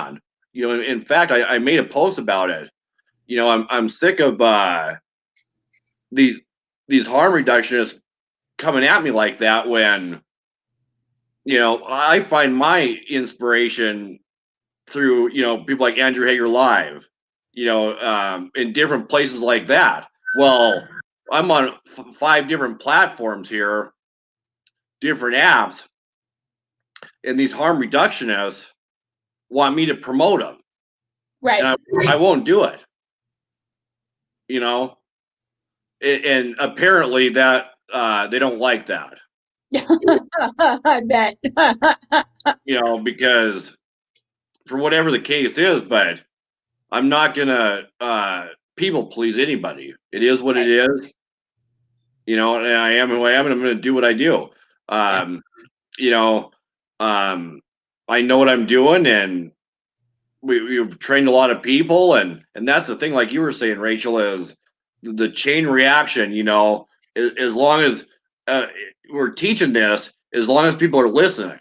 In fact, I made a post about it. I'm sick of these harm reductionists coming at me like that when I find my inspiration through people like Andrew Hager Live, in different places like that. Well, I'm on 5 different platforms here, different apps, and these harm reductionists want me to promote them, right? And I won't do it. And apparently that they don't like that. I bet. Because for whatever the case is, but I'm not gonna people please anybody. It is what it is. And I am who I am, and I'm gonna do what I do. Um, you know, I know what I'm doing, and we've trained a lot of people, and that's the thing, like you were saying, Rachel, is the chain reaction. As long as we're teaching this, as long as people are listening,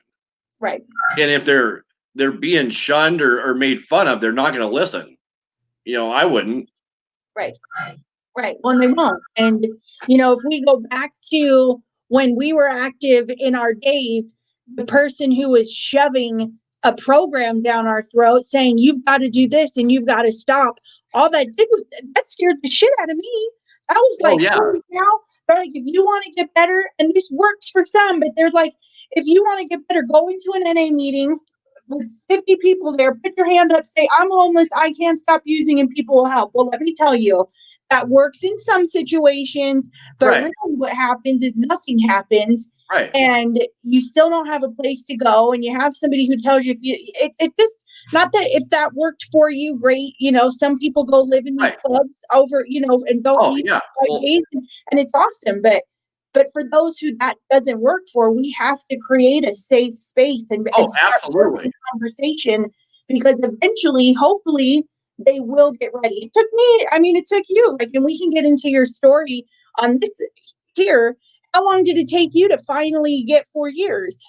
right? And if they're being shunned or made fun of, they're not going to listen. I wouldn't. Right. Well, they won't. And if we go back to when we were active in our days, the person who was shoving a program down our throat saying, you've got to do this and you've got to stop, all that did was that scared the shit out of me. I was like, holy cow. They're like, if you want to get better, and this works for some, but they're like, if you want to get better, go into an NA meeting with 50 people there, put your hand up, say, I'm homeless, I can't stop using, and people will help. Well, let me tell you, that works in some situations, but really what happens is nothing happens. Right. And you still don't have a place to go, and you have somebody who tells you it just, not that if that worked for you, great. Some people go live in these clubs over, and go eat 5 days, and it's awesome. But for those who that doesn't work for, we have to create a safe space and start absolutely. a conversation, because eventually, hopefully, they will get ready. It took me, it took you, and we can get into your story on this here. How long did it take you to finally get 4 years?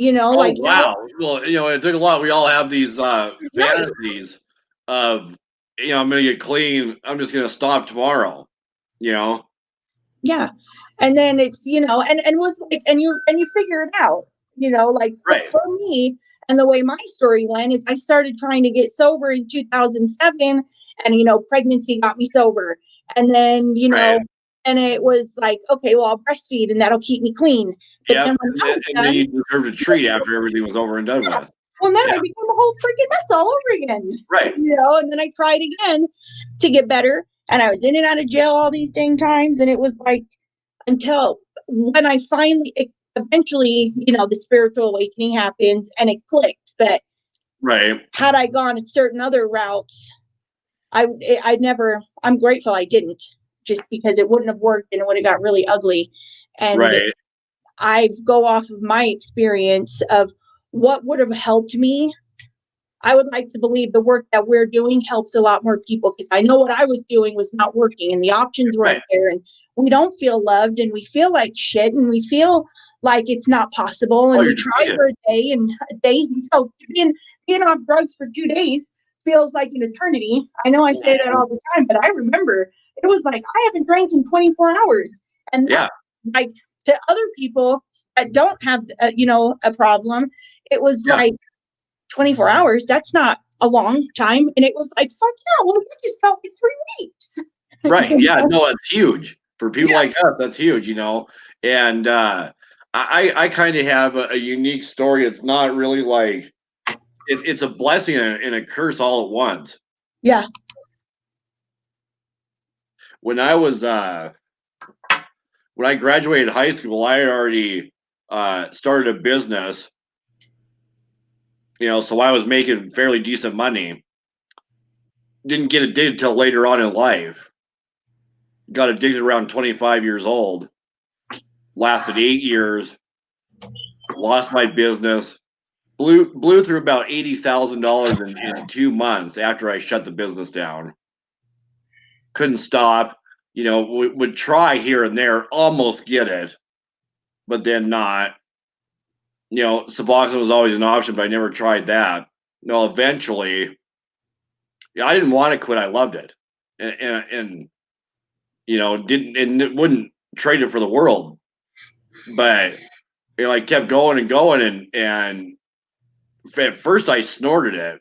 Wow. Well, it took a lot. We all have these fantasies of, I'm going to get clean. I'm just going to stop tomorrow, Yeah. And then it's, and was like, and you figure it out, for me, and the way my story went is I started trying to get sober in 2007, and, pregnancy got me sober. And then, and it was like, okay, well, I'll breastfeed and that'll keep me clean. But then then you deserved a treat after everything was over and done with. Well, then I became a whole freaking mess all over again. Right. And then I tried again to get better. And I was in and out of jail all these dang times. And it was like, until when I finally, eventually, the spiritual awakening happens and it clicks. But had I gone certain other routes, I'm grateful I didn't, just because it wouldn't have worked and it would have got really ugly. And I go off of my experience of what would have helped me. I would like to believe the work that we're doing helps a lot more people, because I know what I was doing was not working and the options weren't there, and we don't feel loved and we feel like shit and we feel like it's not possible, and we try for a day, being off drugs for 2 days feels like an eternity. I know I say that all the time, but I remember it was like, I haven't drank in 24 hours. And that, like, to other people that don't have, a problem, it was like 24 hours. That's not a long time. And it was like, fuck yeah, well, it just felt like 3 weeks. Right. Yeah. No, it's huge for people like us. That's huge, and I kind of have a unique story. It's not really like it's a blessing and a curse all at once. Yeah. When I graduated high school, I had already started a business, so I was making fairly decent money. Didn't get addicted till later on in life. Got addicted around 25 years old. Lasted 8 years. Lost my business. Blew through about $80,000 in 2 months after I shut the business down. Couldn't stop. Would try here and there, almost get it, but then not. Suboxone was always an option, but I never tried that. no, eventually, yeah, I didn't want to quit. I loved it, and didn't and wouldn't trade it for the world. But I kept going and going, and at first I snorted it.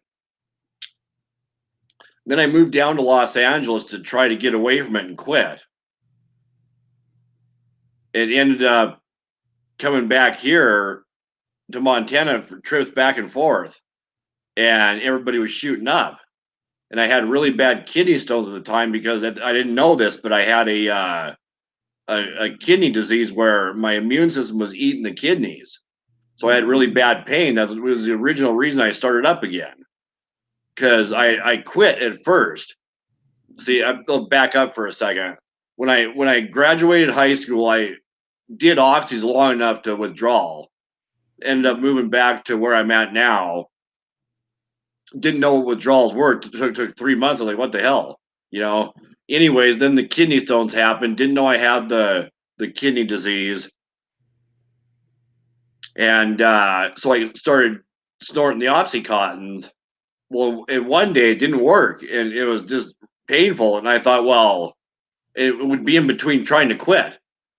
Then I moved down to Los Angeles to try to get away from it and quit. It ended up coming back here to Montana for trips back and forth, and everybody was shooting up. And I had really bad kidney stones at the time because I didn't know this, but I had a kidney disease where my immune system was eating the kidneys. So I had really bad pain. That was the original reason I started up again, because I quit at first. See, I'll back up for a second. When I graduated high school, I did oxys long enough to withdrawal. Ended up moving back to where I'm at now. Didn't know what withdrawals were. Took 3 months. I was like, what the hell? Anyways, then the kidney stones happened. Didn't know I had the kidney disease. And so I started snorting the Oxycontins. Well, and one day it didn't work, and it was just painful. And I thought, well, it would be in between trying to quit,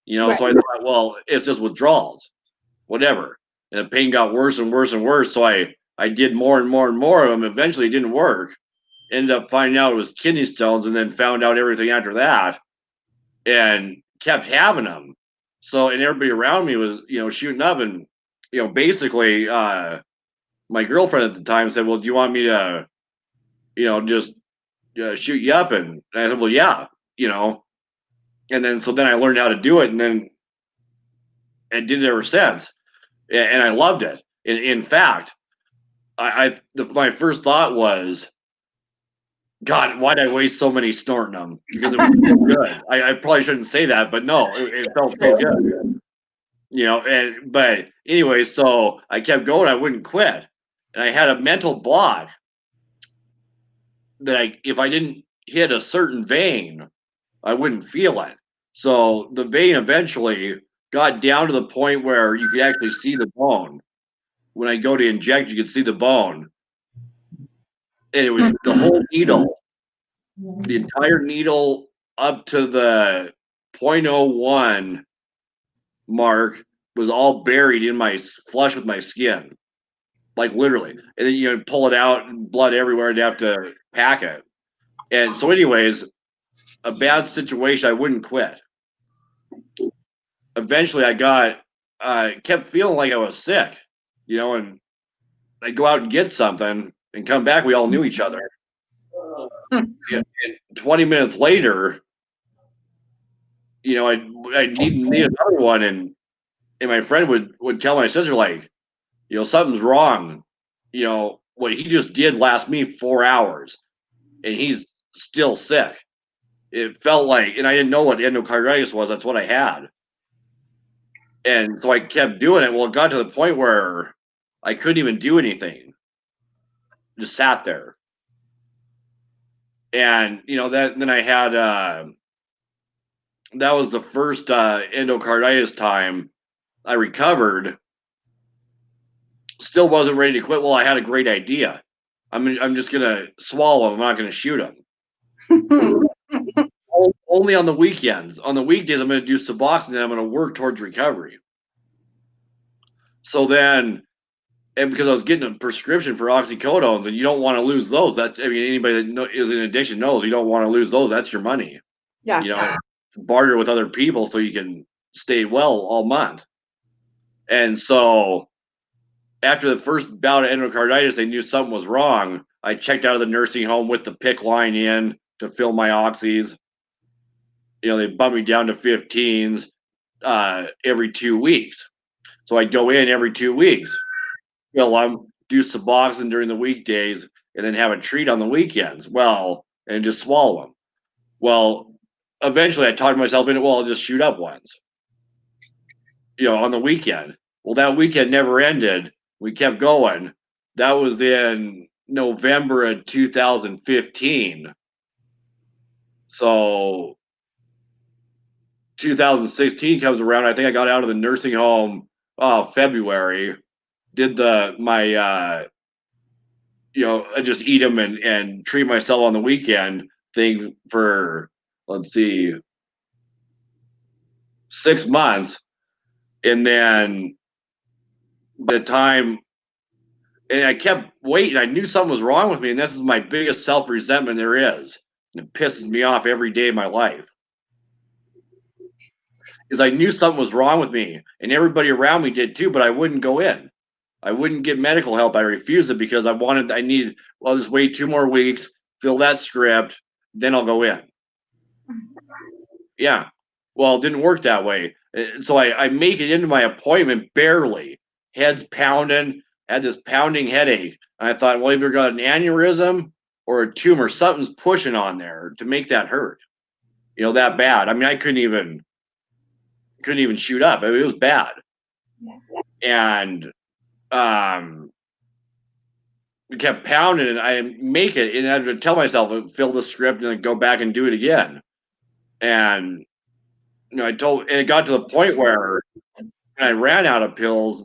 Right. So I thought, well, it's just withdrawals, whatever. And the pain got worse and worse and worse. So I did more and more and more of them. Eventually, it didn't work. Ended up finding out it was kidney stones, and then found out everything after that, and kept having them. So, and everybody around me was, shooting up, and basically, my girlfriend at the time said, "Well, do you want me to, just shoot you up?" And I said, "Well, yeah, And then I learned how to do it, and then I did it ever since, and I loved it. In fact, my first thought was, God, why'd I waste so many snorting them? Because it was so good. I probably shouldn't say that, but no, it felt so good. But anyway, so I kept going. I wouldn't quit, and I had a mental block that if I didn't hit a certain vein, I wouldn't feel it. So the vein eventually got down to the point where you could actually see the bone. When I go to inject, you could see the bone, and it was the whole needle, the entire needle up to the 0.01 mark was all buried in my flush with my skin, like literally. And then you pull it out, and blood everywhere, and you have to pack it. And so, anyways, a bad situation. I wouldn't quit. Eventually, I kept feeling like I was sick, and I'd go out and get something and come back. We all knew each other. And 20 minutes later, I need another one, and my friend would tell my sister, like, something's wrong. What he just did last me 4 hours, and he's still sick. It felt like, and I didn't know what endocarditis was. That's what I had, and so I kept doing it. Well, it got to the point where I couldn't even do anything. Just sat there, and then I had that was the first endocarditis time I recovered. Still wasn't ready to quit. Well, I had a great idea. I'm just gonna swallow them. I'm not gonna shoot them. Only on the weekends. On the weekdays, I'm gonna do Suboxone, and I'm gonna work towards recovery. So then, and because I was getting a prescription for oxycodones, and you don't want to lose those. Anybody that is in addiction knows you don't want to lose those. That's your money. Yeah. Barter with other people so you can stay well all month. And so after the first bout of endocarditis, they knew something was wrong. I checked out of the nursing home with the PICC line in to fill my oxys. They bumped me down to 15s every 2 weeks. So I'd go in every 2 weeks, fill them, do Suboxone during the weekdays, and then have a treat on the weekends. Well, and just swallow them. Well, eventually I talked myself into, well, I'll just shoot up once, on the weekend. Well, that weekend never ended. We kept going. That was in November of 2015. So 2016 comes around. I think I got out of the nursing home February. Did I just eat them and treat myself on the weekend thing for, let's see, 6 months. And then by the time, and I kept waiting, I knew something was wrong with me. And this is my biggest self-resentment there is. It pisses me off every day of my life. Because I knew something was wrong with me, and everybody around me did too, but I wouldn't go in. I wouldn't get medical help. I refused it because I needed, well, I'll just wait 2 more weeks, fill that script, then I'll go in. Yeah. Well, it didn't work that way. So I make it into my appointment barely, head's pounding, had this pounding headache. And I thought, well, either got an aneurysm or a tumor, something's pushing on there to make that hurt, that bad. I mean, I couldn't even shoot up. I mean, it was bad. And we kept pounding, and I make it, and I had to tell myself, fill the script, and then go back and do it again. And and it got to the point where when I ran out of pills,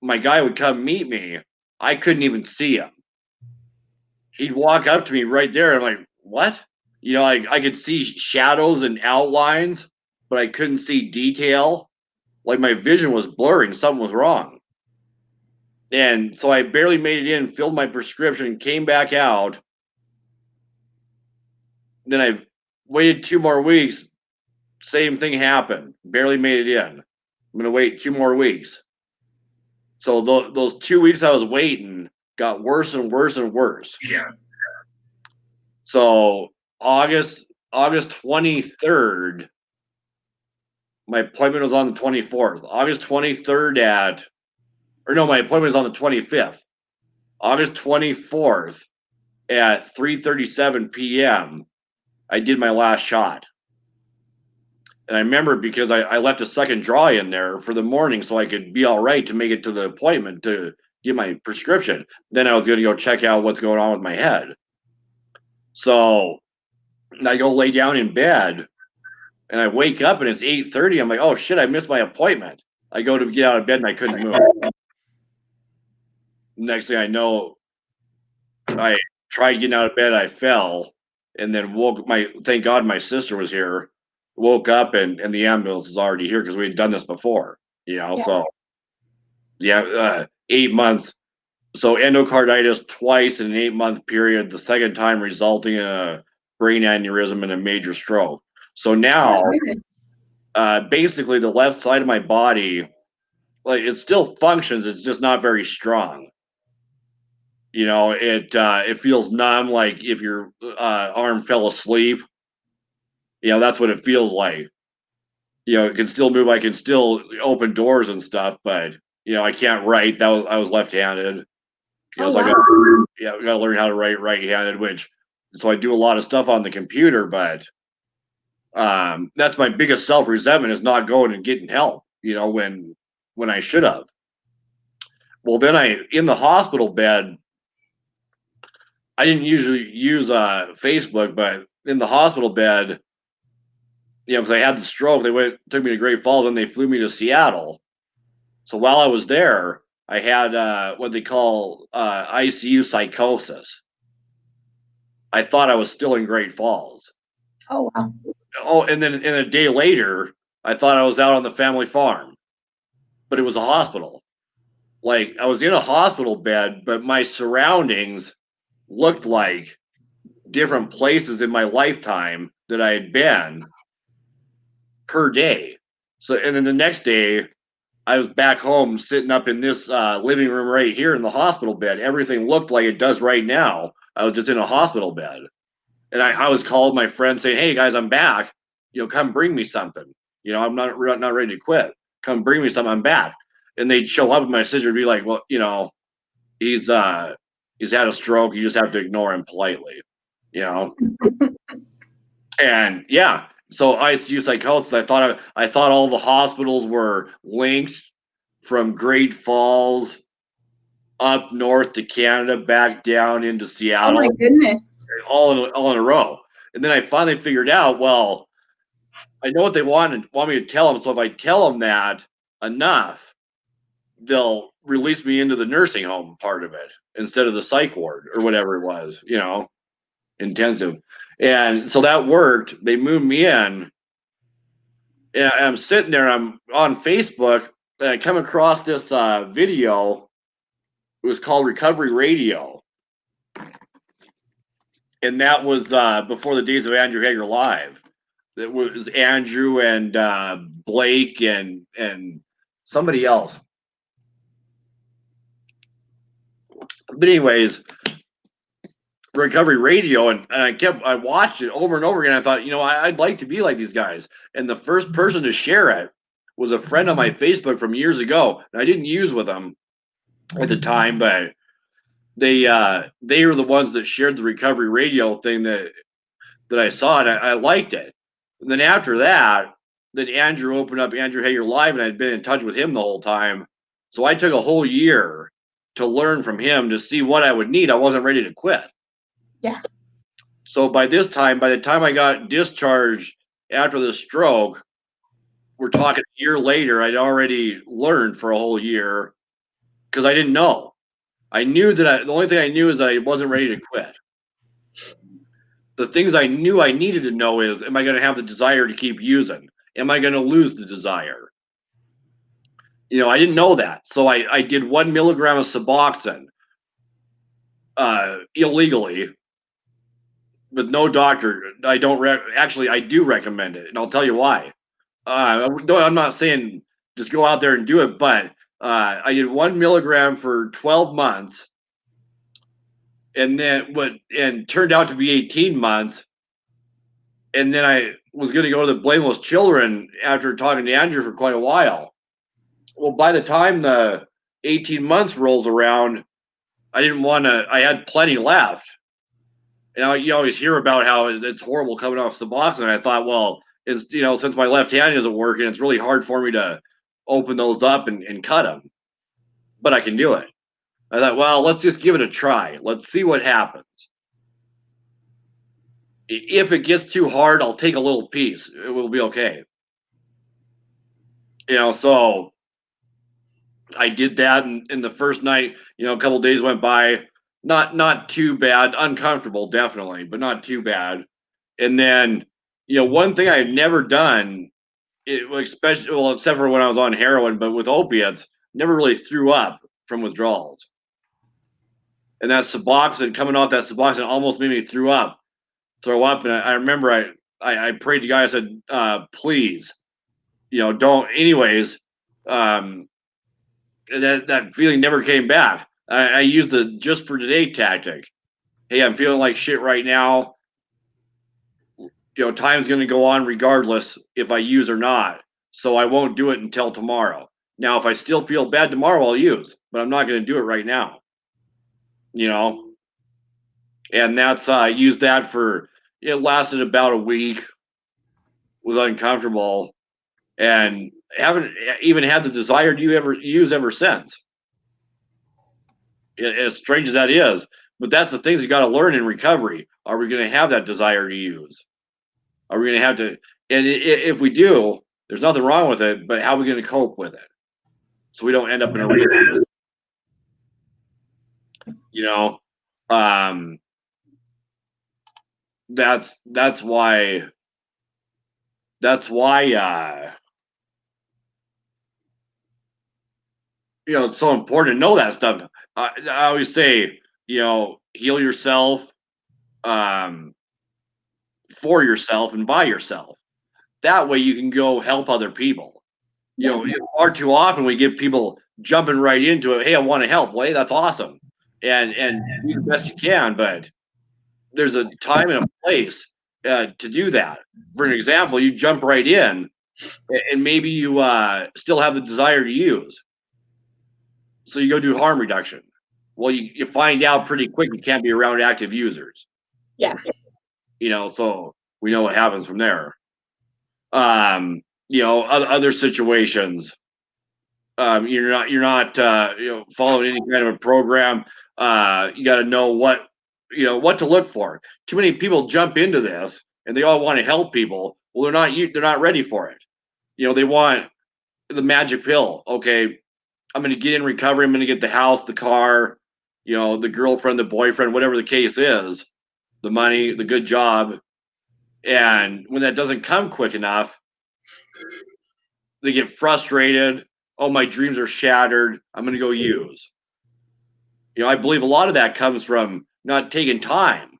my guy would come meet me. I couldn't even see him. He'd walk up to me right there. I'm like, what? I could see shadows and outlines, but I couldn't see detail. Like my vision was blurring. Something was wrong. And so I barely made it in, filled my prescription, came back out. Then I waited 2 more weeks. Same thing happened. Barely made it in. I'm going to wait 2 more weeks. So those 2 weeks I was waiting got worse and worse and worse. Yeah. So August 23rd, my appointment was on the 24th. August 23rd my appointment was on the 25th. August 24th at 3:37 p.m., I did my last shot. And I remember because I left a second draw in there for the morning so I could be all right to make it to the appointment to get my prescription. Then I was going to go check out what's going on with my head. So I go lay down in bed, and I wake up, and it's 8:30. I'm like, oh, shit, I missed my appointment. I go to get out of bed, and I couldn't move. Next thing I know, I tried getting out of bed. I fell, and then thank God my sister was here. Woke up, and the ambulance is already here because we had done this before, so 8 months. So endocarditis twice in an 8-month period, the second time resulting in a brain aneurysm and a major stroke. So now, basically the left side of my body, like, it still functions, it's just not very strong. It feels numb, like if your arm fell asleep. That's what it feels like. It can still move. I can still open doors and stuff, but I can't write. I was left-handed. So I gotta learn how to write right-handed, so I do a lot of stuff on the computer, but that's my biggest self-resentment is not going and getting help, when I should have. Well, then in the hospital bed, I didn't usually use Facebook, but in the hospital bed, because I had the stroke, took me to Great Falls, and they flew me to Seattle. So while I was there, I had what they call Icu Psychosis. I thought I was still in Great Falls. Oh, wow. Oh, and then a day later, I thought I was out on the family farm, but it was a hospital. Like, I was in a hospital bed, but my surroundings looked like different places in my lifetime that I had been per day. So, and then the next day, I was back home sitting up in this living room right here in the hospital bed. Everything looked like it does right now. I was just in a hospital bed. And I was called my friend saying, hey, guys, I'm back. Come bring me something. I'm not ready to quit. Come bring me something. I'm back. And they'd show up, and my sister would be like, well, he's had a stroke. You just have to ignore him politely, And yeah, so Icu Psychosis, I thought all the hospitals were linked from Great Falls up north to Canada, back down into Seattle. Oh my goodness! All in a row. And then I finally figured out, well, I know what they want me to tell them. So if I tell them that enough, they'll release me into the nursing home part of it instead of the psych ward or whatever it was, intensive. And so that worked. They moved me in, and I'm sitting there, I'm on Facebook, and I come across this video. It was called Recovery Radio. And that was before the days of Andrew Hager Live. It was Andrew and Blake and somebody else. But anyways, Recovery Radio, and I watched it over and over again. I thought, I'd like to be like these guys. And the first person to share it was a friend on my Facebook from years ago. And I didn't use with them at the time, but they were the ones that shared the Recovery Radio thing that I saw, and I liked it. And then after that, then Andrew opened up Andrew Hager Live, and I'd been in touch with him the whole time. So I took a whole year to learn from him to see what I would need. I wasn't ready to quit. Yeah. So by the time I got discharged after the stroke, we're talking a year later, I'd already learned for a whole year because I didn't know. I knew that the only thing I knew is that I wasn't ready to quit. The things I knew I needed to know is, am I going to have the desire to keep using? Am I going to lose the desire? I didn't know that. So I did 1 milligram of Suboxone illegally with no doctor. I do recommend it, and I'll tell you why. I'm not saying just go out there and do it, but I did 1 milligram for 12 months. And then turned out to be 18 months. And then I was going to go to the Blameless Children after talking to Andrew for quite a while. Well, by the time the 18 months rolls around, I had plenty left. And you always hear about how it's horrible coming off Suboxone. And I thought, well, it's, since my left hand isn't working, it's really hard for me to open those up and cut them. But I can do it. I thought, well, let's just give it a try. Let's see what happens. If it gets too hard, I'll take a little piece. It will be okay. So I did that, and in the first night, a couple days went by, not too bad, uncomfortable definitely, but not too bad. And then, one thing I had never done, except for when I was on heroin, but with opiates, never really threw up from withdrawals. And that Suboxone, coming off that Suboxone, almost made me throw up. And I remember I prayed to God. I said, please, don't. Anyways, that feeling never came back. I used the just for today tactic. Hey, I'm feeling like shit right now. Time's going to go on regardless if I use or not. So I won't do it until tomorrow. Now, if I still feel bad tomorrow, I'll use, but I'm not going to do it right now. And that's I used that for. It lasted about a week. Was uncomfortable, and haven't even had the desire to use ever since. As strange as that is, but that's the things you got to learn in recovery. Are we going to have that desire to use? Are we going to have to? And if we do, there's nothing wrong with it. But how are we going to cope with it so we don't end up in a relapse? That's why. That's why. It's so important to know that stuff. I always say, heal yourself, for yourself and by yourself. That way you can go help other people. Far too often we get people jumping right into it. Hey, I want to help. Well, hey, that's awesome. And do the best you can, but there's a time and a place to do that. For an example, you jump right in, and maybe you still have the desire to use. So you go do harm reduction. Well, you find out pretty quick you can't be around active users. Yeah. So we know what happens from there. Other situations, you're not following any kind of a program. You got to know what to look for. Too many people jump into this and they all want to help people. Well, they're not ready for it. They want the magic pill. Okay, I'm going to get in recovery. I'm going to get the house, the car, the girlfriend, the boyfriend, whatever the case is, the money, the good job. And when that doesn't come quick enough, they get frustrated. Oh, my dreams are shattered. I'm going to go use. I believe a lot of that comes from not taking time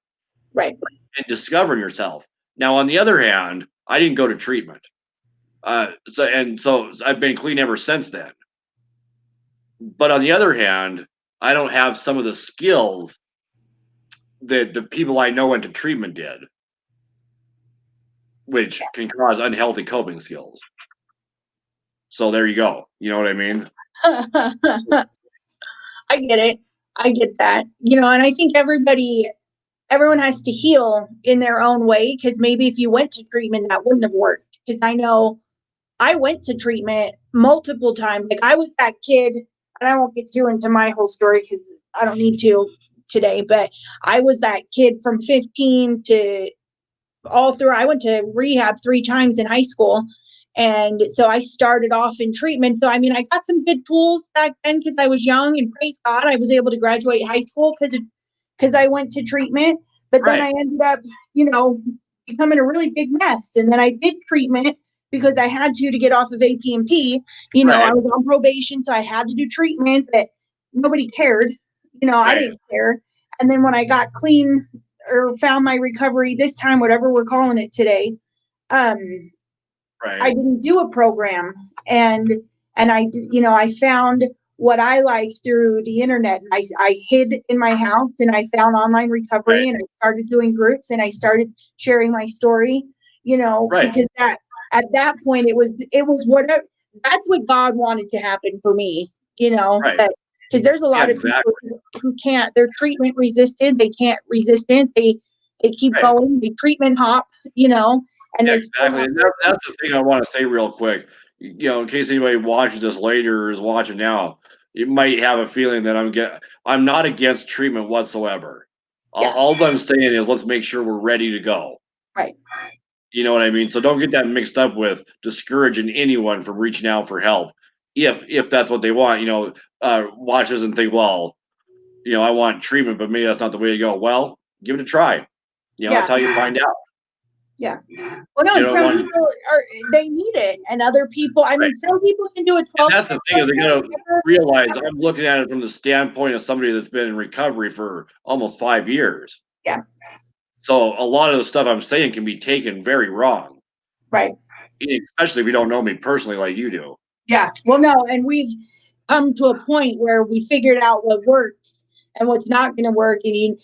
Right. and discovering yourself. Now, on the other hand, I didn't go to treatment. So I've been clean ever since then. But on the other hand, I don't have some of the skills that the people I know went to treatment did, which can cause unhealthy coping skills. So there you go. You know what I mean? I get it. I get that. And I think everyone has to heal in their own way, because maybe if you went to treatment, that wouldn't have worked. Because I know I went to treatment multiple times. Like, I was that kid, and I won't get too into my whole story because I don't need to today, but I was that kid from 15 to all through. I went to rehab 3 times in high school. And so I started off in treatment. So, I mean, I got some good tools back then because I was young, and praise God, I was able to graduate high school because I went to treatment. But then I ended up, becoming a really big mess. And then I did treatment because I had to get off of APMP. I was on probation, so I had to do treatment, but nobody cared. I didn't care. And then when I got clean or found my recovery this time, whatever we're calling it today, I didn't do a program, and I found what I liked through the internet. I hid in my house, and I found online recovery, and I started doing groups, and I started sharing my story, because at that point it was whatever. That's what God wanted to happen for me, because there's a lot of people who can't. They're treatment resistant. They can't resist it. They keep going. They treatment hop, and exactly. And that's the thing I want to say real quick. In case anybody watches this later or is watching now, you might have a feeling that I'm not against treatment whatsoever. All I'm saying is let's make sure we're ready to go. Right. You know what I mean? So don't get that mixed up with discouraging anyone from reaching out for help. If that's what they want, watch this and think, well, I want treatment, but maybe that's not the way to go. Well, give it a try. That's how you find out. Yeah. Well, no, some people they need it, and other people, I mean, some people can do it 12. And that's the thing, is they gotta realize I'm looking at it from the standpoint of somebody that's been in recovery for almost 5 years. Yeah. So a lot of the stuff I'm saying can be taken very wrong. Right. Especially if you don't know me personally like you do. Yeah. Well, no, and we've come to a point where we figured out what works and what's not going to work. And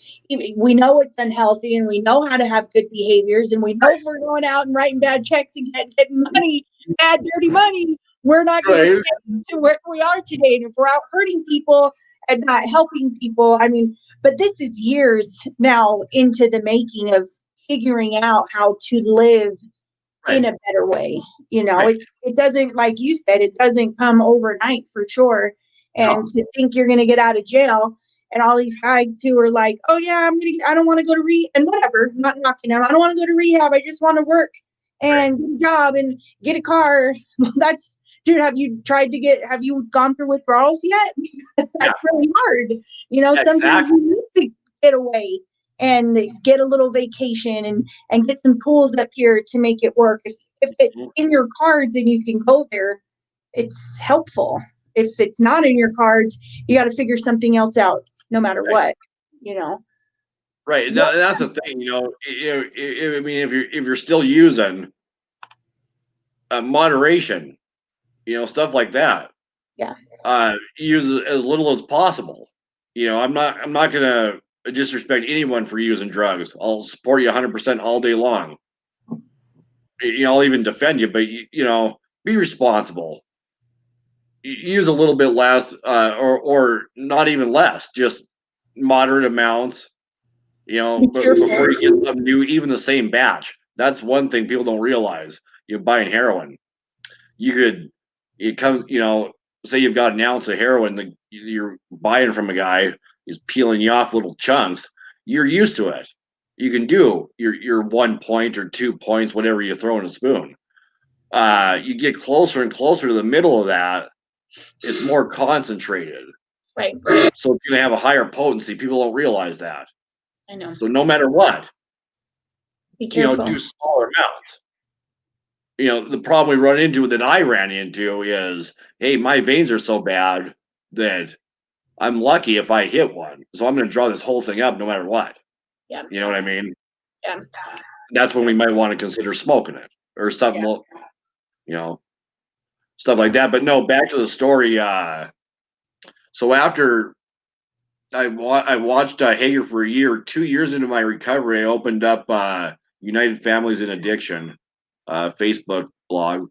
we know it's unhealthy, and we know how to have good behaviors, and we know if we're going out and writing bad checks and getting money, bad, dirty money, we're not going to get to where we are today. And if we're out hurting people and not helping people, I mean, but this is years now into the making of figuring out how to live in a better way. It doesn't, like you said, it doesn't come overnight for sure. And to think you're going to get out of jail, and all these guys who are like, oh yeah, I don't want to go to rehab, and whatever, I'm not knocking them. I don't want to go to rehab. I just want to work and get a job and get a car. Well, dude, have you gone through withdrawals yet? That's really hard. Sometimes you need to get away and get a little vacation and get some tools up here to make it work. If it's in your cards and you can go there, it's helpful. If it's not in your cards, you got to figure something else out, no matter what. Right. No, that's the thing. I mean, if you're still using moderation, stuff like that. Yeah. Use as little as possible. I'm not gonna disrespect anyone for using drugs. I'll support you 100% all day long. I'll even defend you, but be responsible. Use a little bit less, or not even less, just moderate amounts. Before you get something new, even the same batch. That's one thing people don't realize. You're buying heroin. Say you've got an ounce of heroin that you're buying from a guy. He's peeling you off little chunks. You're used to it. You can do your 1 point or 2 points, whatever you throw in a spoon. You get closer and closer to the middle of that, It's more concentrated. Right. So it's going to have a higher potency. People don't realize that. I know. So no matter what, Be careful. do smaller amounts. The problem we run into that I ran into is, hey, my veins are so bad that I'm lucky if I hit one. So I'm going to draw this whole thing up no matter what. Yeah. You know what I mean? Yeah. That's when we might want to consider smoking it or something, stuff like that. But no, back to the story. So after I watched Hager for a year, 2 years into my recovery, I opened up United Families in Addiction Facebook blog.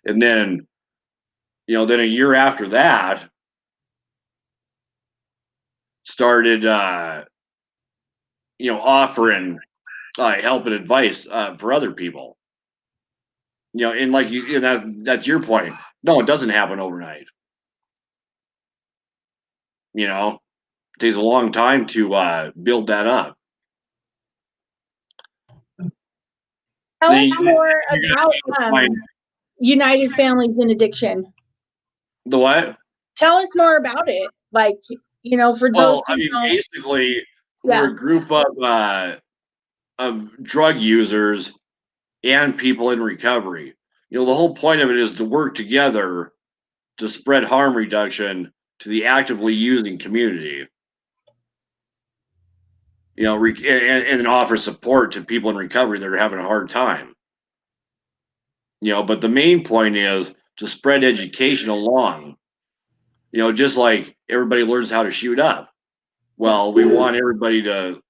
And then, then a year after that, started, offering help and advice for other people. And like that's your point. No, it doesn't happen overnight. It takes a long time to build that up. Tell us more about United Families in Addiction. The what? Tell us more about it. Like, for those basically, we're a group of drug users and people in recovery. The whole point of it is to work together to spread harm reduction to the actively using community. And offer support to people in recovery that are having a hard time. But the main point is to spread education along. Just like everybody learns how to shoot up. Well, we want everybody to,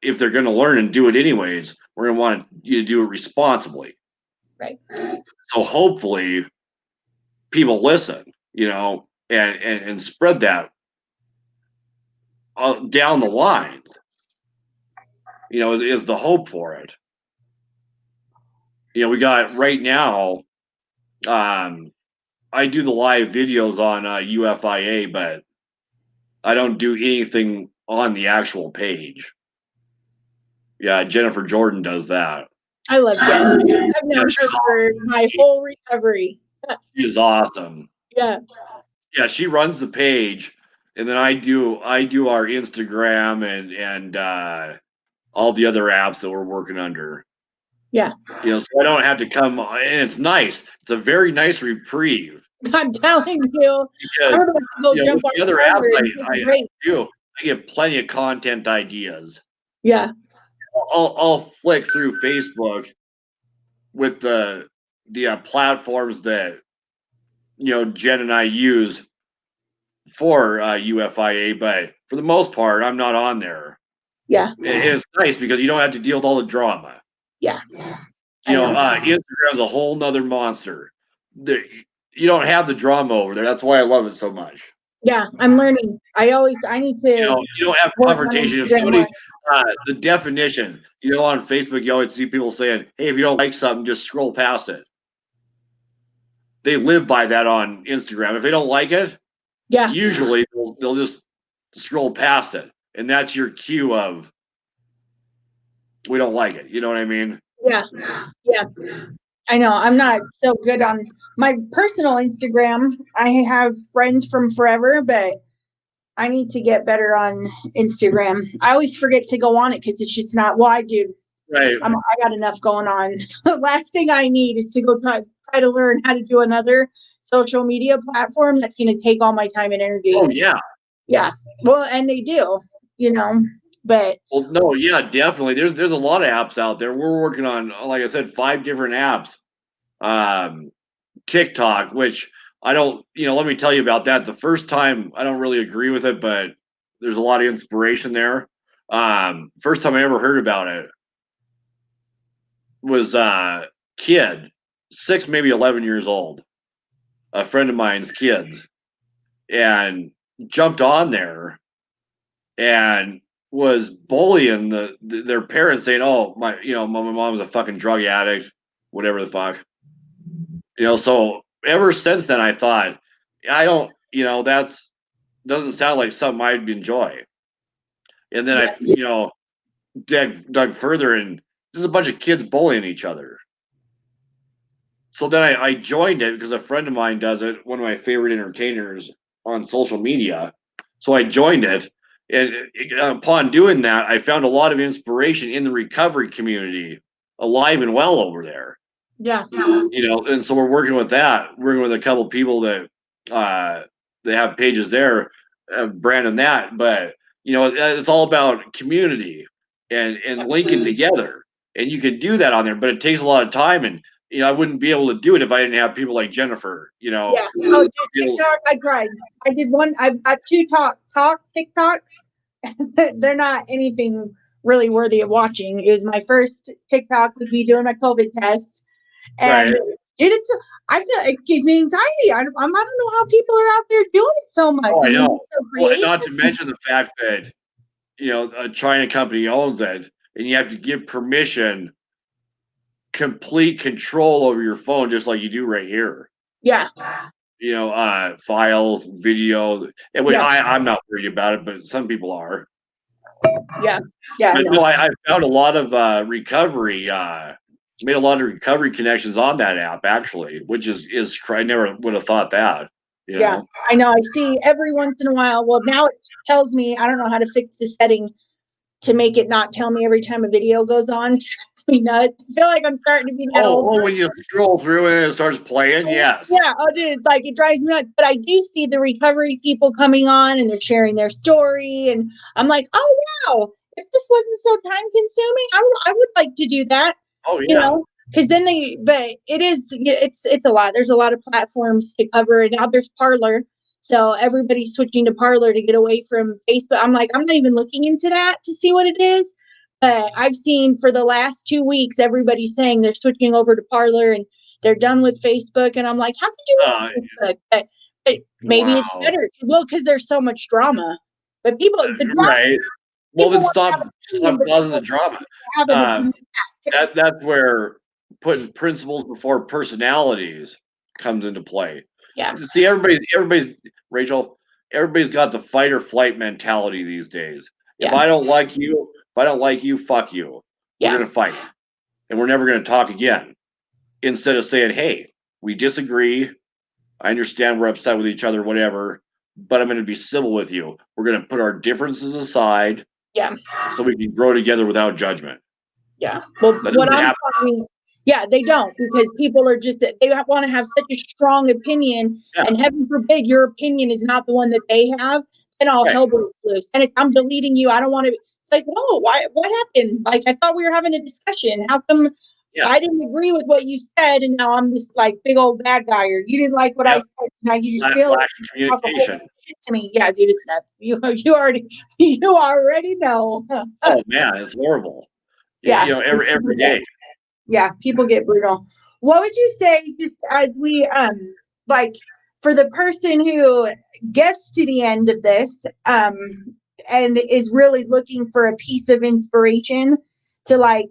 if they're going to learn and do it anyways, we're going to want you to do it responsibly. Right. So hopefully people listen, and spread that down the lines, is the hope for it. We got right now, I do the live videos on UIFA, but I don't do anything on the actual page. Yeah, Jennifer Jordan does that. I love Jen. I've known her for my whole recovery. She's awesome. Yeah. Yeah, she runs the page, and then I do our Instagram and all the other apps that we're working under. Yeah. So I don't have to come, and it's nice. It's a very nice reprieve. I'm telling you, because, I don't want to go jump on the other apps I get plenty of content ideas. Yeah. I'll flick through Facebook with the platforms that Jen and I use for UIFA, but for the most part, I'm not on there. Yeah, and it's nice because you don't have to deal with all the drama. Yeah, Instagram's a whole nother monster. You don't have the drama over there. That's why I love it so much. Yeah, I'm learning. I need to. You don't have confrontation. If somebody, the definition, on Facebook, you always see people saying, "Hey, if you don't like something, just scroll past it." They live by that on Instagram. If they don't like it, usually they'll just scroll past it, and that's your cue of we don't like it. You know what I mean? Yeah. I know. I'm not so good on my personal Instagram. I have friends from forever, but I need to get better on Instagram. I always forget to go on it because it's just not. Well, I do. Right. I got enough going on. The last thing I need is to go try to learn how to do another social media platform that's going to take all my time and energy. Oh yeah. Yeah. Well, and they do. But no, yeah, definitely. There's a lot of apps out there. We're working on, like I said, 5 different apps. TikTok, which I don't, let me tell you about that. The first time I don't really agree with it, but there's a lot of inspiration there. First time I ever heard about it was kid, 6, maybe 11 years old, a friend of mine's kids, and jumped on there and was bullying their parents, saying, "Oh, my mom's a fucking drug addict, whatever the fuck." So ever since then, I thought, I don't, that's doesn't sound like something I'd enjoy. And then I, dug further, and there's a bunch of kids bullying each other. So then I joined it because a friend of mine does it, one of my favorite entertainers on social media. So I joined it. And upon doing that, I found a lot of inspiration in the recovery community, alive and well over there. Yeah. And so we're working with that, working with a couple people that they have pages there, branding that. But it's all about community and linking together, and you can do that on there. But it takes a lot of time, and I wouldn't be able to do it if I didn't have people like Jennifer. Yeah. Oh, dude, TikTok, I tried. I did one. I've got two TikToks. They're not anything really worthy of watching. It was my first TikTok was me doing my COVID test. And Right. dude, I feel it gives me anxiety. I don't know how people are out there doing it so much. Oh, I know. So Well, and creative. not to mention the fact that a China company owns it, and you have to give permission, complete control over your phone, just like you do right here. Yeah. Files, video. And Yeah. I'm not worried about it, but some people are. Yeah. Yeah. But no, I found a lot of recovery. Made a lot of recovery connections on that app, actually, which is I never would have thought that. Yeah, I know. I see every once in a while. Well, now it tells me I don't know how to fix the setting to make it not tell me every time a video goes on. It drives me nuts. I feel like I'm starting to be that old. Oh, when you scroll through and it starts playing, yes. Yeah. Oh, dude, it's like it drives me nuts. But I do see the recovery people coming on and they're sharing their story, and I'm like, oh wow, if this wasn't so time consuming, I would like to do that. Oh yeah. Because then but it's a lot. There's a lot of platforms to cover, and now there's Parler. So everybody's switching to Parler to get away from Facebook. I'm like, I'm not even looking into that to see what it is. But I've seen for the last 2 weeks, everybody's saying they're switching over to Parler and they're done with Facebook. And I'm like, how could you like Facebook? But maybe it's better. Well, because there's so much drama. But the drama, right. Well, then want to have stop an opinion, but causing the drama. have an opinion. That's where putting principles before personalities comes into play. Yeah. See, Rachel, everybody's got the fight or flight mentality these days. If Yeah. I don't like you, fuck you. We're gonna fight, and we're never gonna talk again. Instead of saying, "Hey, we disagree. I understand we're upset with each other, whatever, but I'm gonna be civil with you. We're gonna put our differences aside, Yeah. so we can grow together without judgment." Yeah. Well, That what doesn't I'm happen. talking, yeah, they don't, because people are just they want to have such a strong opinion, Yeah. and heaven forbid your opinion is not the one that they have, and all Right. hell breaks loose. And I'm deleting you. I don't want to. It's like, whoa, why? What happened? Like I thought we were having a discussion. How come Yeah. I didn't agree with what you said, and now I'm this like big old bad guy, or you didn't like what I said, so now you just feel Lack of communication. shit to me. Yeah, dude, it's nuts. You already know. Oh man, it's horrible. Yeah. Every day. Yeah, people get brutal. What would you say, just as we like, for the person who gets to the end of this and is really looking for a piece of inspiration to, like,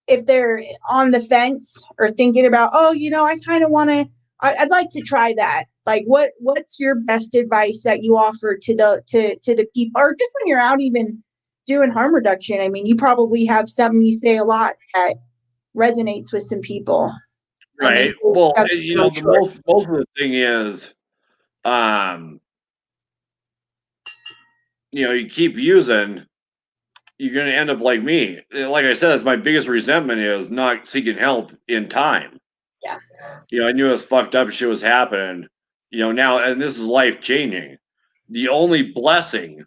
if they're on the fence or thinking about, oh, I kind of want to, I'd like to try that. Like, what's your best advice that you offer to the people, or just when you're out even doing harm reduction? I mean, you probably have something you say a lot that resonates with some people. Right. Well, the most of the thing is, you keep using, you're going to end up like me. Like I said, that's my biggest resentment, is not seeking help in time. Yeah. I knew it was fucked up shit was happening, now, and this is life changing. The only blessing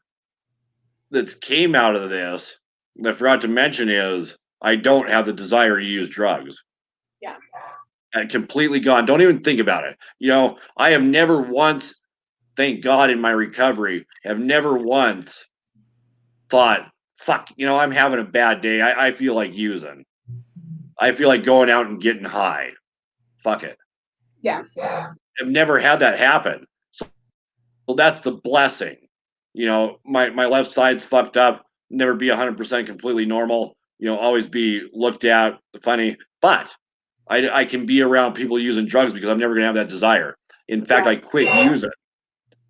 that came out of this, that I forgot to mention, is I don't have the desire to use drugs. Yeah. Completely gone. Don't even think about it. I have never once, thank God, in my recovery, have never once thought, fuck, I'm having a bad day. I feel like using. I feel like going out and getting high. Fuck it. Yeah. I've never had that happen. So that's the blessing. My left side's fucked up. Never be 100% completely normal. Always be looked at funny. But I can be around people using drugs because I'm never going to have that desire. In fact, I quit using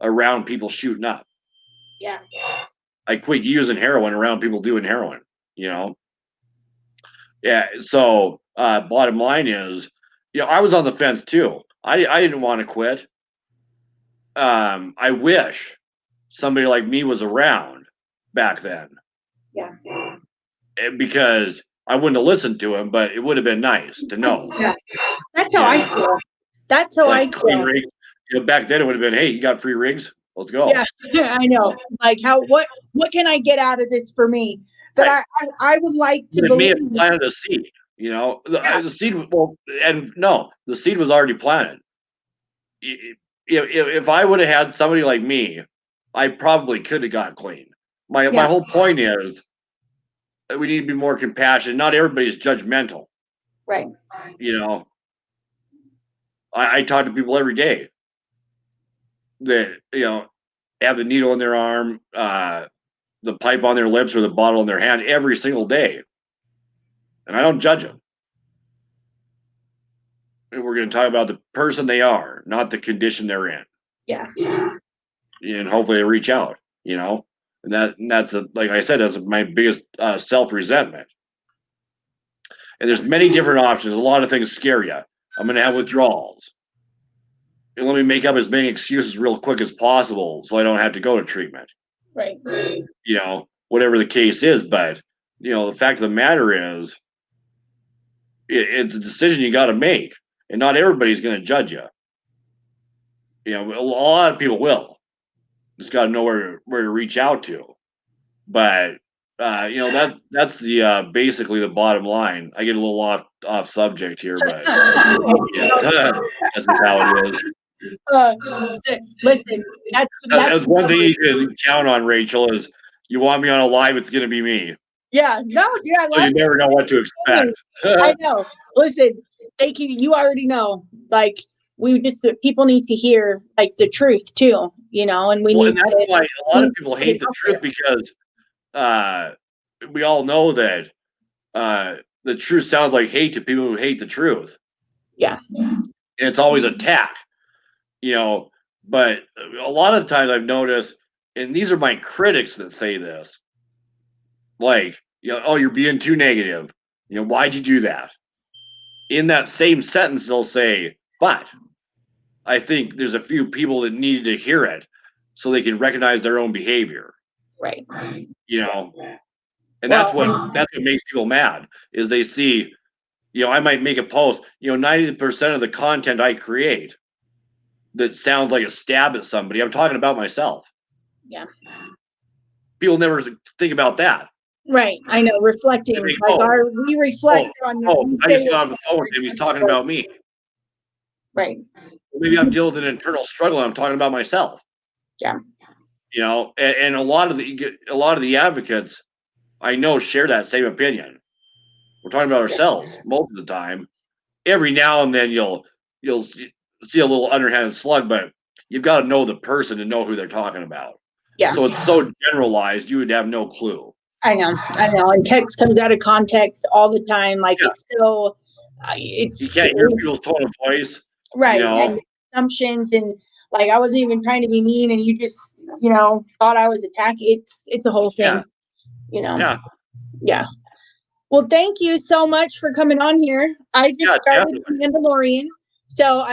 around people shooting up. Yeah. I quit using heroin around people doing heroin. Yeah. So bottom line is, I was on the fence too. I didn't want to quit. I wish somebody like me was around back then. Yeah. Because I wouldn't have listened to him, but it would have been nice to know. Yeah. That's how I feel. That's how I clean feel. rigs. Back then it would have been, hey, you got free rigs? Let's go. Yeah, I know. Like what can I get out of this for me? But Right. I would like to It may have believe. planted a seed, Yeah. the seed. The seed was already planted. If I would have had somebody like me, I probably could have got clean. My whole point is that we need to be more compassionate. Not everybody's judgmental. Right. I talk to people every day that have the needle in their arm, the pipe on their lips, or the bottle in their hand every single day, and I don't judge them. And we're going to talk about the person they are, not the condition they're in. Yeah. And hopefully they reach out. And that's like I said, that's my biggest self-resentment. And there's many different options. A lot of things scare you. I'm going to have withdrawals. And let me make up as many excuses real quick as possible so I don't have to go to treatment. Right. Whatever the case is. But, the fact of the matter is, it's a decision you got to make. And not everybody's going to judge you. A lot of people will. Just got to know where to reach out to. But that's the basically the bottom line. I get a little off subject here, but that's how it is. Listen, that's one thing you can count on, Rachel. Is you want me on a live, it's going to be me. Yeah, no, yeah. So you never know what to expect. I know. Listen, thank you. You already know. Like people need to hear like the truth too, and we need. And that's why a lot of people hate the truth because we all know that the truth sounds like hate to people who hate the truth. Yeah. And it's always attack, but a lot of times I've noticed, and these are my critics that say this, like, oh, you're being too negative. Why'd you do that? In that same sentence, they'll say, but I think there's a few people that needed to hear it so they can recognize their own behavior. Right. And that's what makes people mad is they see, I might make a post, 90% of the content I create that sounds like a stab at somebody, I'm talking about myself. Yeah. People never think about that. Right. I know. Reflecting. Think, we reflect on. I just got off the phone with him. He's talking about me. Right. Maybe I'm dealing with an internal struggle. And I'm talking about myself. Yeah. And a lot of the advocates I know share that same opinion. We're talking about ourselves most of the time. Every now and then you'll see a little underhanded slug, but you've got to know the person to know who they're talking about. Yeah. So it's so generalized, you would have no clue. I know. And text comes out of context all the time. Like it's so. You can't hear people's tone of voice. Right. And assumptions and like I wasn't even trying to be mean, and you just thought I was attacking. It's a whole thing. Yeah. Yeah. Well, thank you so much for coming on here. I just started The Mandalorian. So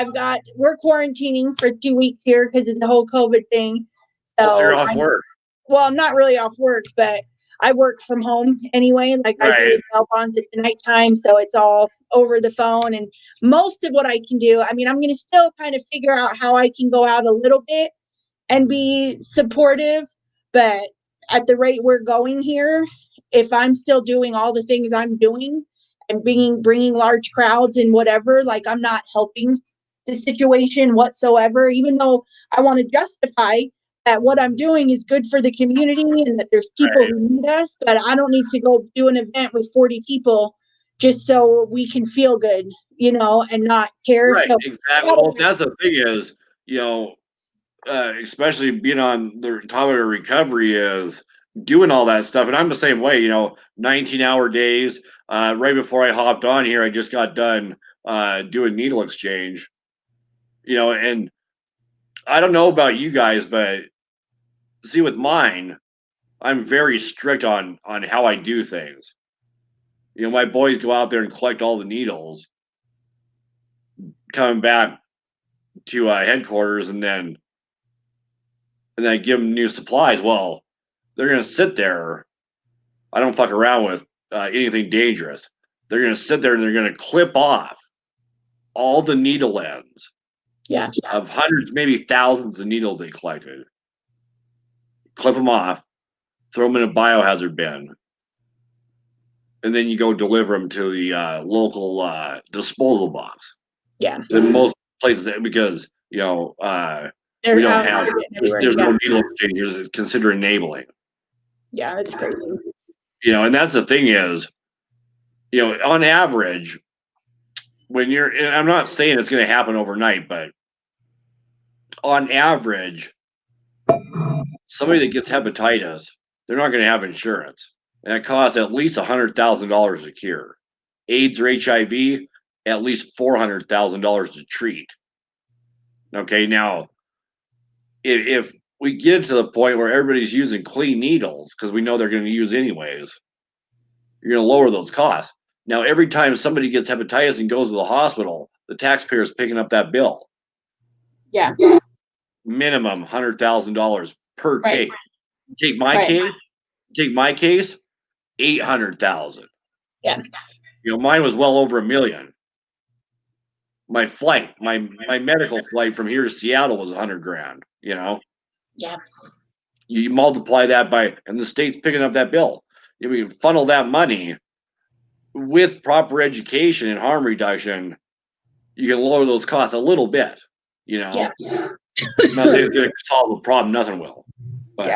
we're quarantining for 2 weeks here because of the whole COVID thing. So you're off work. Well, I'm not really off work, but I work from home anyway. Like I do Belbon's at the nighttime. So it's all over the phone. And most of what I can do, I'm going to still kind of figure out how I can go out a little bit and be supportive. But at the rate we're going here, if I'm still doing all the things I'm doing and bringing large crowds and whatever, like I'm not helping the situation whatsoever, even though I want to justify that what I'm doing is good for the community and that there's people who need us, but I don't need to go do an event with 40 people just so we can feel good, and not care. Right, so, exactly. Well, that's the thing is, especially being on the topic of recovery is doing all that stuff. And I'm the same way, 19-hour days. Right before I hopped on here, I just got done doing needle exchange, and I don't know about you guys, but see with mine, I'm very strict on how I do things. My boys go out there and collect all the needles. coming back to headquarters and then give them new supplies. Well, they're going to sit there. I don't fuck around with anything dangerous. They're going to sit there and they're going to clip off all the needle ends of hundreds, maybe thousands of needles they collected. Clip them off, throw them in a biohazard bin, and then you go deliver them to the local disposal box. Yeah. In most places, because we don't have, there's no needle exchangers. It's considered enabling. Yeah, that's crazy. And that's the thing is, on average, when and I'm not saying it's going to happen overnight, but on average, somebody that gets hepatitis, they're not going to have insurance. And it costs at least $100,000 to cure. AIDS or HIV, at least $400,000 to treat. Okay, now, if we get to the point where everybody's using clean needles, because we know they're going to use anyways, you're going to lower those costs. Now, every time somebody gets hepatitis and goes to the hospital, the taxpayer is picking up that bill. Yeah. Minimum $100,000 per case. Take my case, $800,000. Yeah. Mine was well over $1 million. My flight, my medical flight from here to Seattle was $100,000. Yeah. You multiply that by, and the state's picking up that bill. If we funnel that money with proper education and harm reduction, you can lower those costs a little bit. Yeah. I'm not saying it's going to solve the problem. Nothing will. But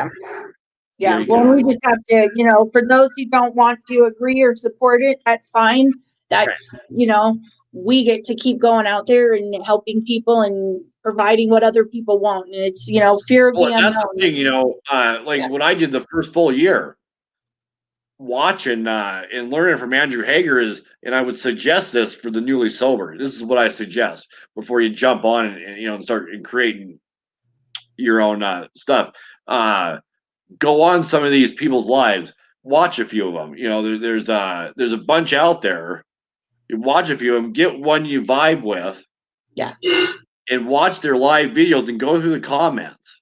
yeah. Well, we just have to, for those who don't want to agree or support it, that's fine. That's, we get to keep going out there and helping people and providing what other people want. And it's, fear of the unknown. That's the thing, what I did the first full year, watching and learning from Andrew Hager is, and I would suggest this for the newly sober. This is what I suggest before you jump on and start creating your own stuff. Go on some of these people's lives. Watch a few of them. There's a bunch out there. You watch a few of them. Get one you vibe with. Yeah. And watch their live videos and go through the comments.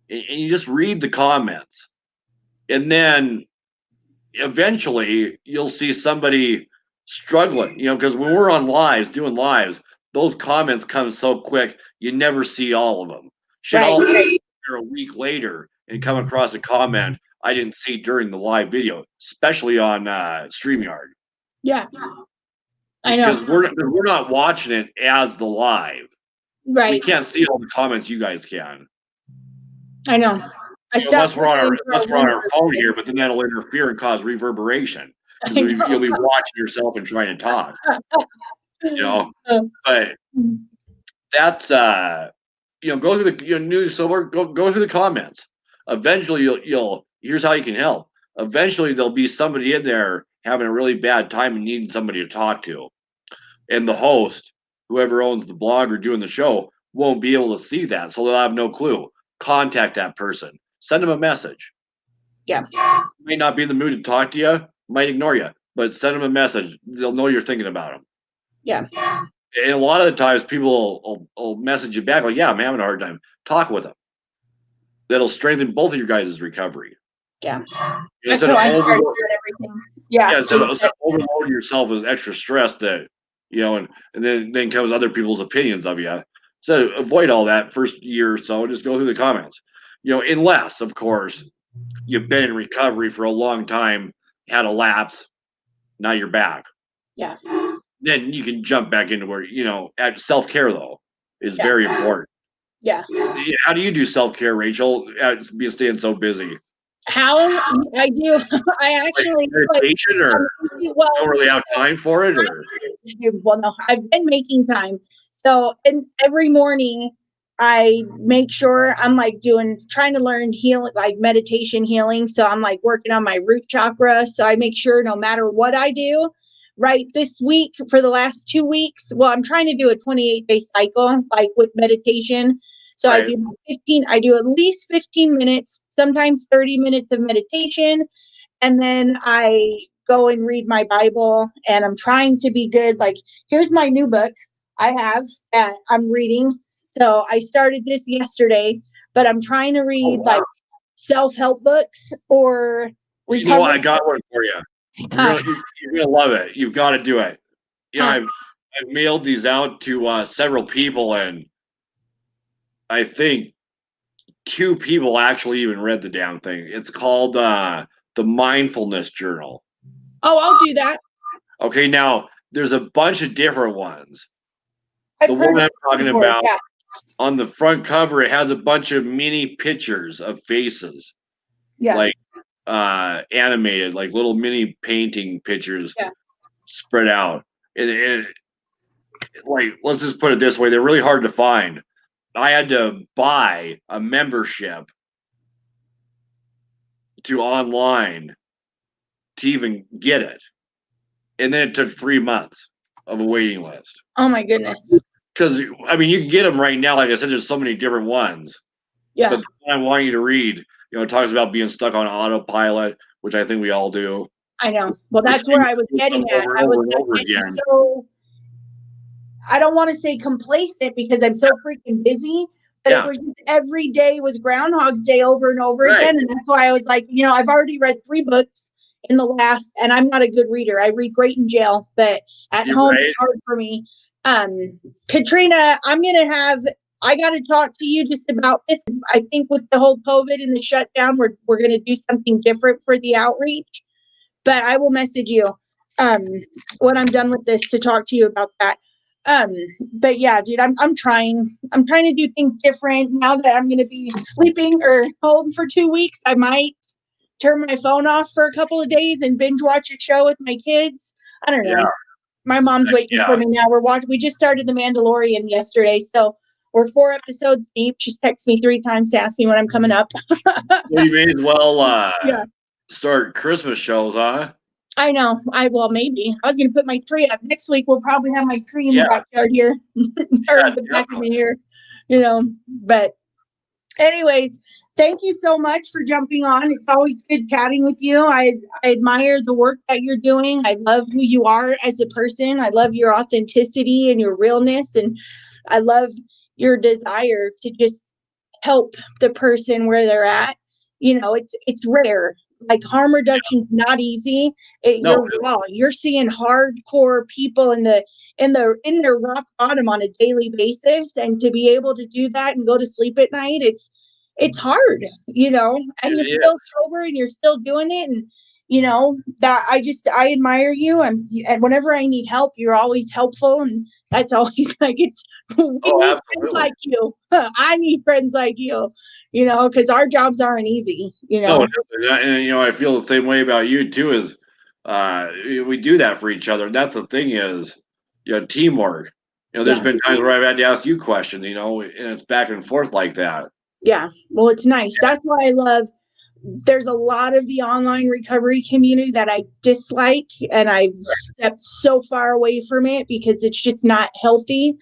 And you just read the comments, and then eventually you'll see somebody struggling, because when we're on doing lives, those comments come so quick, you never see all of them. I'll be there a week later and come across a comment I didn't see during the live video, especially on StreamYard. Yeah. I know. Because we're not watching it as the live. Right. We can't see all the comments you guys can. I know. Unless we're on our phone here, but then that'll interfere and cause reverberation. You'll be watching yourself and trying to talk. But that's go through the news. So go through the comments. Eventually, you'll here's how you can help. Eventually, there'll be somebody in there having a really bad time and needing somebody to talk to, and the host, whoever owns the blog or doing the show, won't be able to see that, so they'll have no clue. Contact that person. Send them a message. Yeah. May not be in the mood to talk to you, might ignore you, but send them a message. They'll know you're thinking about them. Yeah. And a lot of the times people will message you back like, yeah, I'm having a hard time. Talk with them. That'll strengthen both of your guys' recovery. Yeah. Instead of everything. Yeah. Instead of overloading yourself with extra stress that, and then comes other people's opinions of you. So avoid all that first year or so. Just go through the comments. Unless, of course, you've been in recovery for a long time, had a lapse, now you're back. Yeah. Then you can jump back into where, self-care, though, is very important. Yeah. How do you do self-care, Rachel, staying so busy? How I do, I actually meditation or don't really have time for it, or well, no, I've been making time. So, and every morning I make sure I'm trying to learn meditation healing. So I'm working on my root chakra. So I make sure no matter what I do, right, this week for the last 2 weeks, well, I'm trying to do a 28-day cycle, with meditation. So right. I do at least 15 minutes, sometimes 30 minutes of meditation. And then I go and read my Bible, and I'm trying to be good. Here's my new book. I have. I'm reading. So I started this yesterday, but I'm trying to read like self-help books or You know what? I recovery. got one for you. You're gonna love it. You've got to do it. I've mailed these out to several people, and I think 2 people actually even read the damn thing. It's called the Mindfulness Journal. Oh, I'll do that. Okay, now there's a bunch of different ones. I've heard one I'm talking before, about, yeah. on the front cover, it has a bunch of mini pictures of faces. Yeah. Like animated, like little mini painting pictures spread out. And like, let's just put it this way, they're really hard to find. I had to buy a membership to online to even get it. And then it took 3 months of a waiting list. Oh my goodness. Because, I mean, you can get them right now. Like I said, there's so many different ones. Yeah. But the one I want you to read, it talks about being stuck on autopilot, which I think we all do. I know. Well, that's where I was getting at. I was getting so, I don't want to say complacent because I'm so freaking busy, but it was just every day was Groundhog's Day over and over again. And that's why I was like, I've already read 3 books in the last, and I'm not a good reader. I read great in jail, but at home it's hard for me. Katrina, I got to talk to you just about this. I think with the whole COVID and the shutdown, we're going to do something different for the outreach, but I will message you when I'm done with this to talk to you about that. But yeah, dude, I'm trying to do things different now that I'm going to be sleeping or home for 2 weeks. I might turn my phone off for a couple of days and binge watch a show with my kids. I don't know. My mom's waiting for me now. We just started The Mandalorian yesterday, so we're 4 episodes deep. She's texted me 3 times to ask me when I'm coming up. Well, you may as well start Christmas shows, huh? I know. Maybe. I was going to put my tree up. Next week, we'll probably have my tree in the backyard here. Or in the back of me here. But anyways, thank you so much for jumping on. It's always good chatting with you. I admire the work that you're doing. I love who you are as a person. I love your authenticity and your realness. And I love your desire to just help the person where they're at. It's rare. Like harm reduction is not easy. You're seeing hardcore people in their rock bottom on a daily basis, and to be able to do that and go to sleep at night, it's hard, and you're still sober and you're still doing it, and that I admire you, and whenever I need help, you're always helpful, and that's always like we need friends like you. I need friends like you, because our jobs aren't easy, No, and I feel the same way about you too. Is we do that for each other. That's the thing is, teamwork. There's been times where I've had to ask you questions, and it's back and forth like that. Yeah, well, it's nice. That's why I love. There's a lot of the online recovery community that I dislike, and I've stepped so far away from it because it's just not healthy.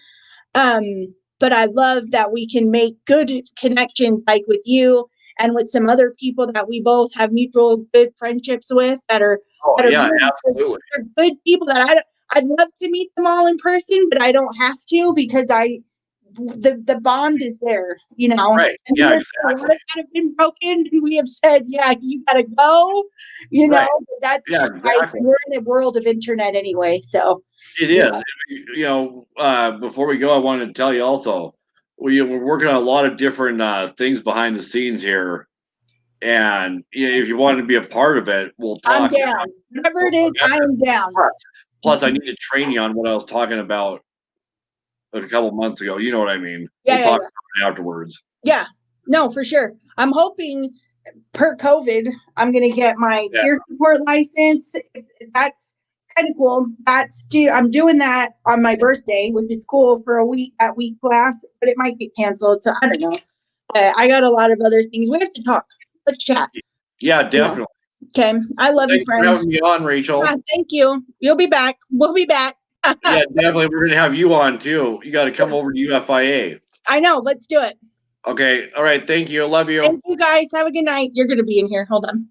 But I love that we can make good connections like with you and with some other people that we both have mutual good friendships with that are absolutely. They're good people that I'd love to meet them all in person, but I don't have to because the bond is there, Right. And yeah, there's a lot that have been broken, and we have said, you gotta go, but that's just exactly. We're in the world of internet anyway, so it is. Before we go, I wanted to tell you also, we're working on a lot of different things behind the scenes here, and if you want to be a part of it, we'll talk. I'm down. Whatever it is, I am down. Plus, I need to train you on what I was talking about a couple months ago. You know what I mean? We'll talk about it afterwards. Yeah, no, for sure. I'm hoping per COVID, I'm going to get my peer support license. That's kind of cool. I'm doing that on my birthday with the school for that week class, but it might get canceled. So I don't know. I got a lot of other things. We have to talk. Let's chat. Yeah, definitely. Okay. I love you, friend. Thanks for having me on, Rachel. Thank you. You'll be back. We'll be back. Yeah, definitely. We're going to have you on too. You got to come over to UIFA. I know. Let's do it. Okay. All right. Thank you. I love you. Thank you, guys. Have a good night. You're going to be in here. Hold on.